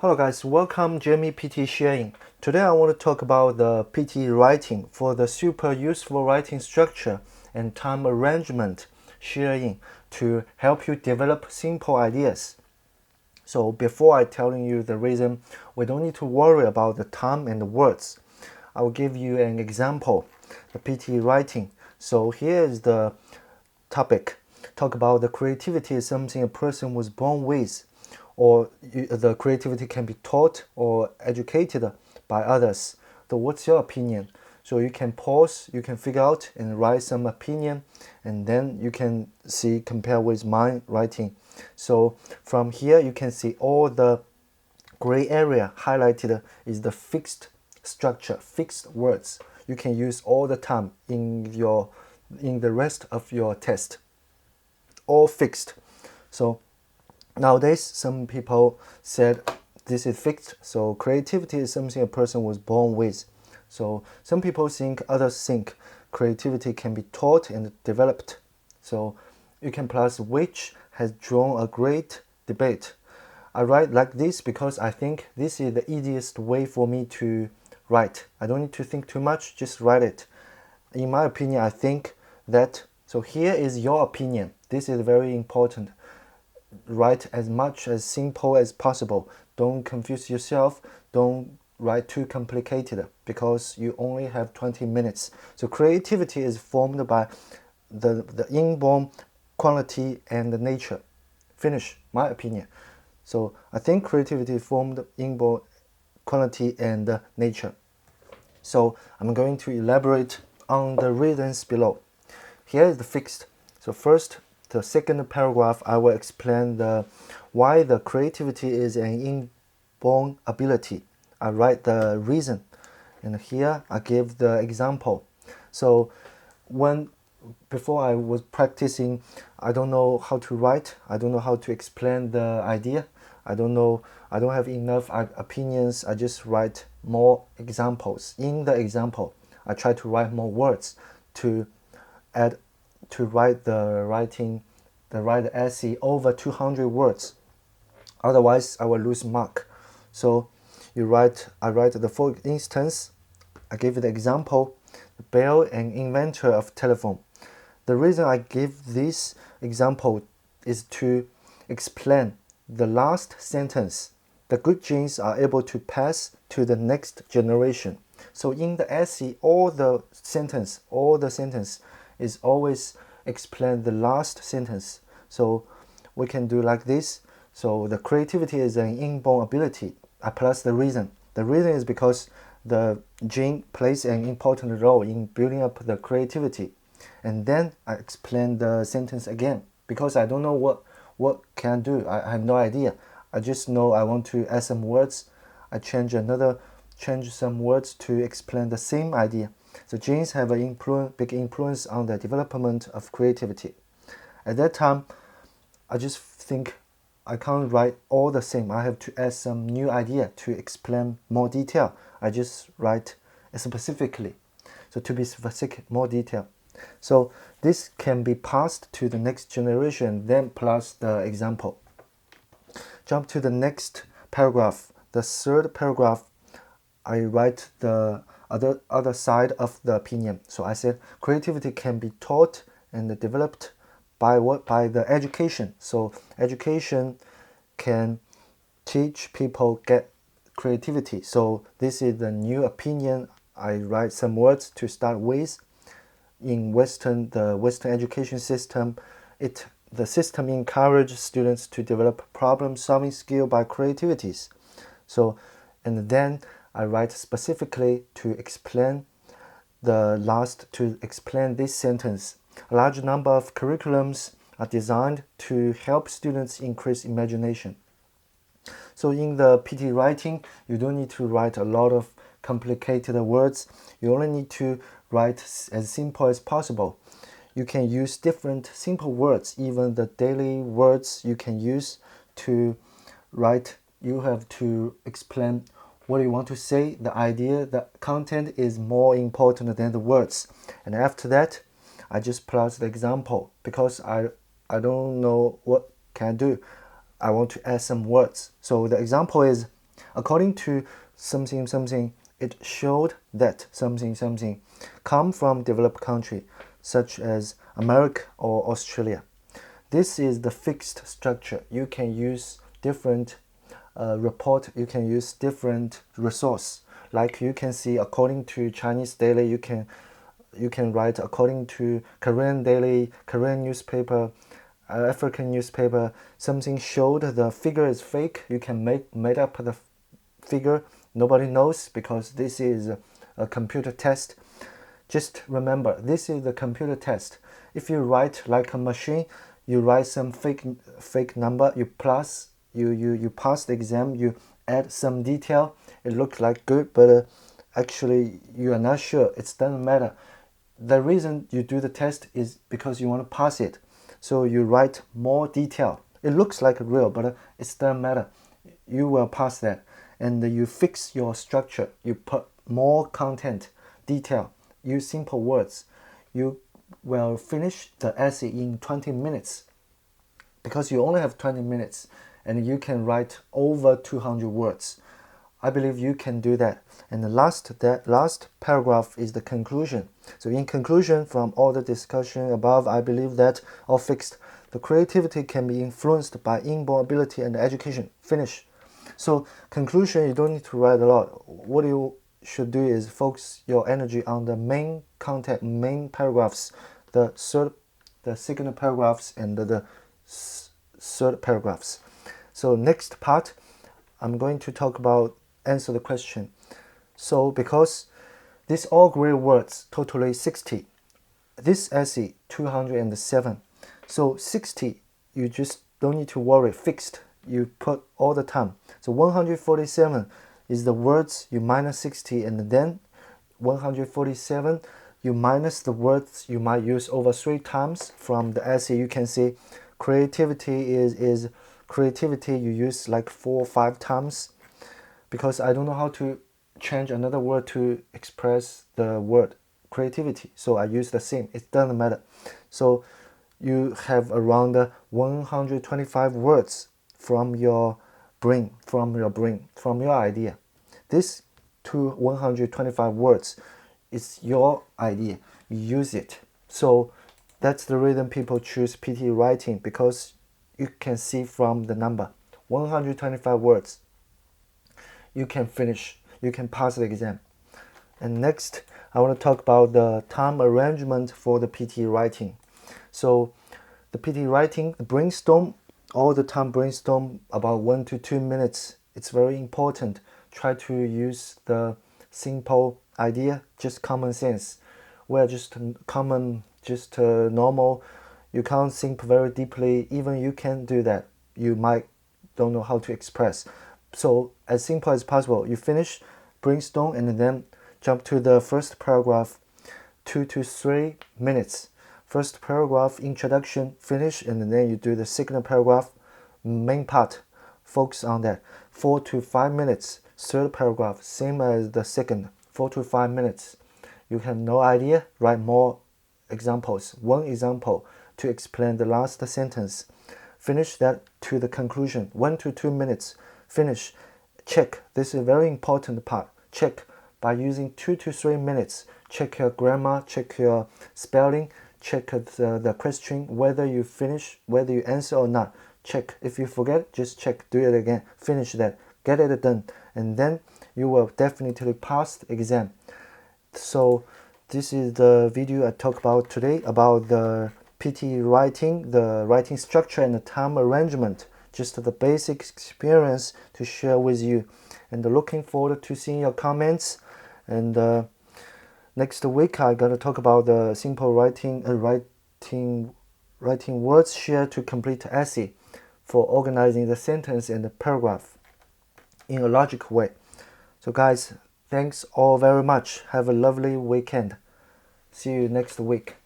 Hello guys, welcome Jamie PT Sharing. Today I want to talk about the PT writing for the super useful writing structure and time arrangement sharing to help you develop simple ideas. So before I telling you the reason, we don't need to worry about the time and the words. I will give you an example, the PT writing. So here is the topic. Talk about the creativity is something a person was born with, or the creativity can be taught or educated by others. So what's your opinion? So you can pause, you can figure out and write some opinion, and then you can see, compare with my writing. So from here you can see all the gray area highlighted is the fixed structure, fixed words. You can use all the time in the rest of your test. All fixed. So nowadays, some people said this is fixed, so creativity is something a person was born with. So some people think, others think creativity can be taught and developed. So you can plus which has drawn a great debate. I write like this because I think this is the easiest way for me to write. I don't need to think too much, just write it. In my opinion, I think that, so here is your opinion. This is very important. Write as much as simple as possible. Don't confuse yourself. Don't write too complicated because you only have 20 minutes. So creativity is formed by the inborn quality and the nature. Finish, my opinion. So I think creativity is formed inborn quality and nature. So I'm going to elaborate on the reasons below. Here is the fixed. So first, the second paragraph, I will explain why the creativity is an inborn ability. I write the reason, and here I give the example. So before I was practicing, I don't know how to write. I don't know how to explain the idea. I don't have enough opinions. I just write more examples. In the example, I try to write more words to write the essay over 200 words. Otherwise, I will lose mark. So I write the, for instance, I give you the example, Bell, an inventor of telephone. The reason I give this example is to explain the last sentence. The good genes are able to pass to the next generation. So in the essay, all the sentence is always explain the last sentence. So we can do like this. So the creativity is an inborn ability. I plus the reason. The reason is because the gene plays an important role in building up the creativity. And then I explain the sentence again because I don't know what can I do. I have no idea. I just know I want to add some words. I change some words to explain the same idea. So genes have a big influence on the development of creativity. At that time, I just think I can't write all the same. I have to add some new idea to explain more detail. I just write specifically. So to be specific, more detail. So this can be passed to the next generation, then plus the example. Jump to the next paragraph. The third paragraph, I write the other side of the opinion. So I said creativity can be taught and developed by the education. So education can teach people get creativity. So this is the new opinion. I write some words to start with. In the Western education system, the system encourages students to develop problem-solving skill by creativities. So, and then I write specifically to explain this sentence. A large number of curriculums are designed to help students increase imagination. So in the PT writing, you don't need to write a lot of complicated words. You only need to write as simple as possible. You can use different simple words, even the daily words you can use to write. You have to explain what you want to say, the idea, the content is more important than the words. And after that, I just plus the example because I don't know what can I do. I want to add some words. So the example is According to something something, it showed that something something come from developed country such as America or Australia. This is the fixed structure. You can use different report, you can use different resource. Like you can see, according to Chinese daily, you can write according to Korean daily, Korean newspaper, African newspaper. Something showed the figure is fake. You can made up the figure. Nobody knows because this is a computer test. Just remember, this is the computer test. If you write like a machine, you write some fake number, you pass the exam, you add some detail, it looks like good, but actually you are not sure. It doesn't matter. The reason you do the test is because you want to pass it. So you write more detail. It looks like real, but it doesn't matter. You will pass that. And you fix your structure. You put more content, detail, use simple words. You will finish the essay in 20 minutes because you only have 20 minutes and you can write over 200 words. I believe you can do that. And the last paragraph is the conclusion. So in conclusion, from all the discussion above, I believe that all fixed. The creativity can be influenced by inborn ability and education. Finish. So conclusion, you don't need to write a lot. What you should do is focus your energy on the main content, main paragraphs, the second paragraphs and the third paragraphs. So next part, I'm going to talk about answer the question. So because these all great words totally 60, this essay 207. So 60, you just don't need to worry, fixed. You put all the time. So 147 is the words, you minus 60, and then 147 you minus the words you might use over 3 times from the essay. You can see creativity is creativity you use like 4 or 5 times, because I don't know how to change another word to express the word creativity, so I use the same. It doesn't matter. So you have around 125 words from your brain, from your idea. This to 125 words is your idea. You use it. So that's the reason people choose PT writing, because you can see from the number 125 words. You can finish, you can pass the exam. And next, I want to talk about the time arrangement for the PT writing. So the PT writing, brainstorm, all the time brainstorm about 1 to 2 minutes. It's very important. Try to use the simple idea, just common sense. We're just common, just normal. You can't think very deeply. Even you can do that. You might don't know how to express. So as simple as possible, you finish, brainstorm, and then jump to the first paragraph, 2 to 3 minutes. First paragraph, introduction, finish, and then you do the second paragraph, main part, focus on that. 4 to 5 minutes, third paragraph, same as the second, 4 to 5 minutes. You have no idea, write more examples. One example to explain the last sentence. Finish that to the conclusion, 1 to 2 minutes, finish. Check, this is a very important part. Check by using 2 to 3 minutes. Check your grammar, check your spelling, check the question, whether you finish, whether you answer or not. Check. If you forget, just check, do it again, finish that, get it done, and then you will definitely pass the exam. So this is the video I talked about today about the PT writing, the writing structure and the time arrangement. Just the basic experience to share with you, and looking forward to seeing your comments. And next week I'm gonna talk about the simple writing words shared to complete essay for organizing the sentence and the paragraph in a logical way. So guys, thanks all very much. Have a lovely weekend. See you next week.